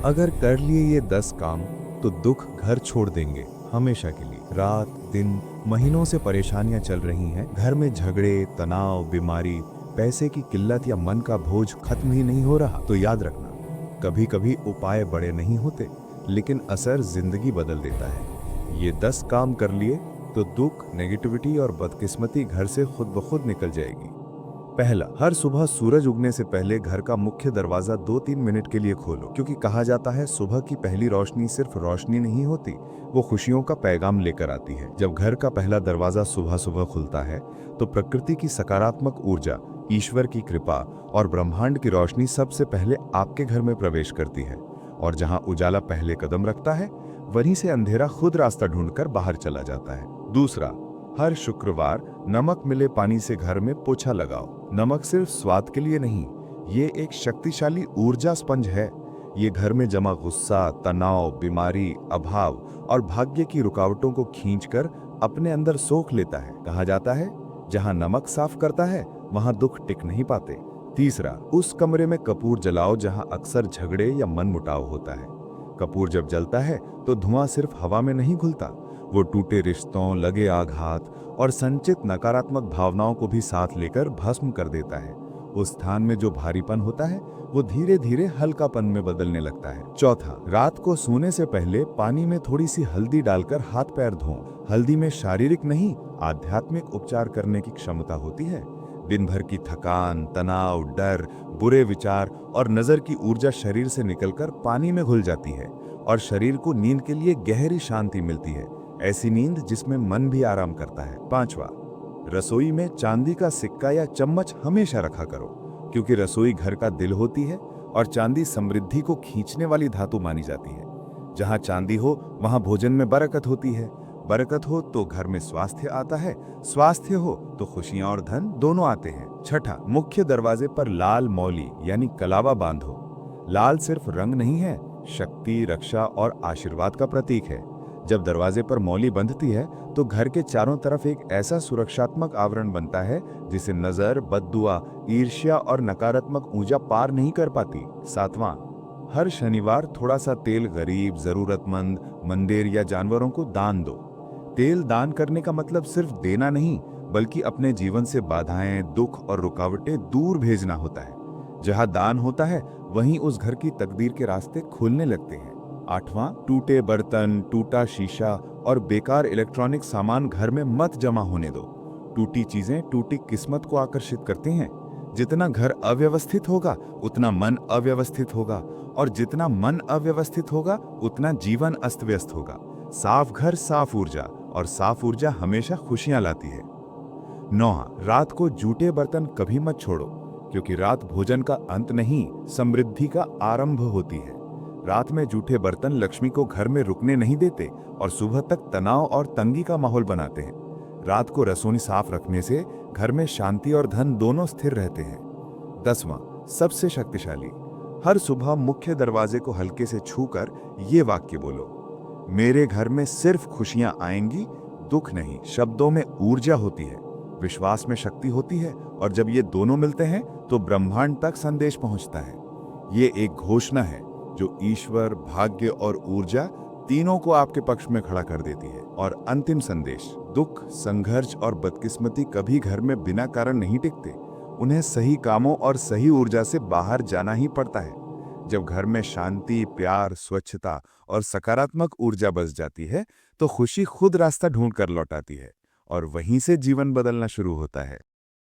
अगर कर लिए ये 10 काम तो दुख घर छोड़ देंगे हमेशा के लिए। रात दिन महीनों से परेशानियां चल रही हैं, घर में झगड़े, तनाव, बीमारी, पैसे की किल्लत या मन का बोझ खत्म ही नहीं हो रहा, तो याद रखना, कभी कभी उपाय बड़े नहीं होते, लेकिन असर जिंदगी बदल देता है। ये 10 काम कर लिए तो दुख, नेगेटिविटी और बदकिस्मती घर से खुद ब खुद निकल जाएगी। पहला, हर सुबह सूरज उगने से पहले घर का मुख्य दरवाजा 2-3 मिनट के लिए खोलो, क्योंकि कहा जाता है सुबह की पहली रोशनी सिर्फ रोशनी नहीं होती, वो खुशियों का पैगाम लेकर आती है। जब घर का पहला दरवाजा सुबह सुबह खुलता है तो प्रकृति की सकारात्मक ऊर्जा, ईश्वर की कृपा और ब्रह्मांड की रोशनी सबसे पहले आपके घर में प्रवेश करती है, और जहां उजाला पहले कदम रखता है वहीं से अंधेरा खुद रास्ता ढूंढकर बाहर चला जाता है। दूसरा, हर शुक्रवार नमक मिले पानी से घर में पोछा लगाओ। नमक सिर्फ स्वाद के लिए नहीं, ये एक शक्तिशाली ऊर्जा स्पंज है। ये घर में जमा गुस्सा, तनाव, बीमारी, अभाव और भाग्य की रुकावटों को खींचकर अपने अंदर सोख लेता है। कहा जाता है जहां नमक साफ करता है वहां दुख टिक नहीं पाते। तीसरा, उस कमरे में कपूर जलाओ जहां अक्सर झगड़े या मनमुटाव होता है। कपूर जब जलता है तो धुआं सिर्फ हवा में नहीं घुलता, वो टूटे रिश्तों, लगे आघात और संचित नकारात्मक भावनाओं को भी साथ लेकर भस्म कर देता है। उस स्थान में जो भारीपन होता है वो धीरे धीरे हल्कापन में बदलने लगता है। चौथा, रात को सोने से पहले पानी में थोड़ी सी हल्दी डालकर हाथ पैर धों। हल्दी में शारीरिक नहीं, आध्यात्मिक उपचार करने की क्षमता होती है। दिन भर की थकान, तनाव, डर, बुरे विचार और नजर की ऊर्जा शरीर से निकलकर पानी में घुल जाती है और शरीर को नींद के लिए गहरी शांति मिलती है, ऐसी नींद जिसमें मन भी आराम करता है। पांचवा, रसोई में चांदी का सिक्का या चम्मच हमेशा रखा करो, क्योंकि रसोई घर का दिल होती है और चांदी समृद्धि को खींचने वाली धातु मानी जाती है। जहां चांदी हो वहां भोजन में बरकत होती है, बरकत हो तो घर में स्वास्थ्य आता है, स्वास्थ्य हो तो खुशियां और धन दोनों आते हैं। छठा, मुख्य दरवाजे पर लाल मौली यानी कलावा बांधो। लाल सिर्फ रंग नहीं है, शक्ति, रक्षा और आशीर्वाद का प्रतीक है। जब दरवाजे पर मौली बंधती है तो घर के चारों तरफ एक ऐसा सुरक्षात्मक आवरण बनता है जिसे नजर, बद्दुआ, ईर्ष्या और नकारात्मक ऊर्जा पार नहीं कर पाती। सातवां, हर शनिवार थोड़ा सा तेल गरीब, जरूरतमंद, मंदिर या जानवरों को दान दो। तेल दान करने का मतलब सिर्फ देना नहीं, बल्कि अपने जीवन से बाधाएं, दुख और रुकावटें दूर भेजना होता है। जहां दान होता है वहीं उस घर की तकदीर के रास्ते खुलने लगते हैं। आठवां, टूटे बर्तन, टूटा शीशा और बेकार इलेक्ट्रॉनिक सामान घर में मत जमा होने दो। टूटी चीजें टूटी किस्मत को आकर्षित करती हैं। जितना घर अव्यवस्थित होगा उतना मन अव्यवस्थित होगा, और जितना मन अव्यवस्थित होगा उतना जीवन अस्त व्यस्त होगा। साफ घर साफ ऊर्जा, और साफ ऊर्जा हमेशा खुशियां लाती है। नौवां, रात को जूठे बर्तन कभी मत छोड़ो, क्योंकि रात भोजन का अंत नहीं, समृद्धि का आरंभ होती है। रात में जूठे बर्तन लक्ष्मी को घर में रुकने नहीं देते और सुबह तक तनाव और तंगी का माहौल बनाते हैं। रात को रसोई साफ रखने से घर में शांति और धन दोनों स्थिर रहते हैं। 10वां, सबसे शक्तिशाली, हर सुबह मुख्य दरवाजे को हल्के से छूकर ये वाक्य बोलो, मेरे घर में सिर्फ खुशियां आएंगी, दुख नहीं। शब्दों में ऊर्जा होती है, विश्वास में शक्ति होती है, और जब ये दोनों मिलते हैं तो ब्रह्मांड तक संदेश पहुंचता है। ये एक घोषणा है जो ईश्वर, भाग्य और ऊर्जा तीनों को आपके पक्ष में खड़ा कर देती है। और अंतिम संदेश, दुख, संघर्ष और बदकिस्मती कभी घर में बिना कारण नहीं टिकते। उन्हें सही कामों और सही ऊर्जा से बाहर जाना ही पड़ता है। जब घर में शांति, प्यार, स्वच्छता और सकारात्मक ऊर्जा बस जाती है तो खुशी खुद रास्ता ढूंढ कर लौट आती है, और वहीं से जीवन बदलना शुरू होता है।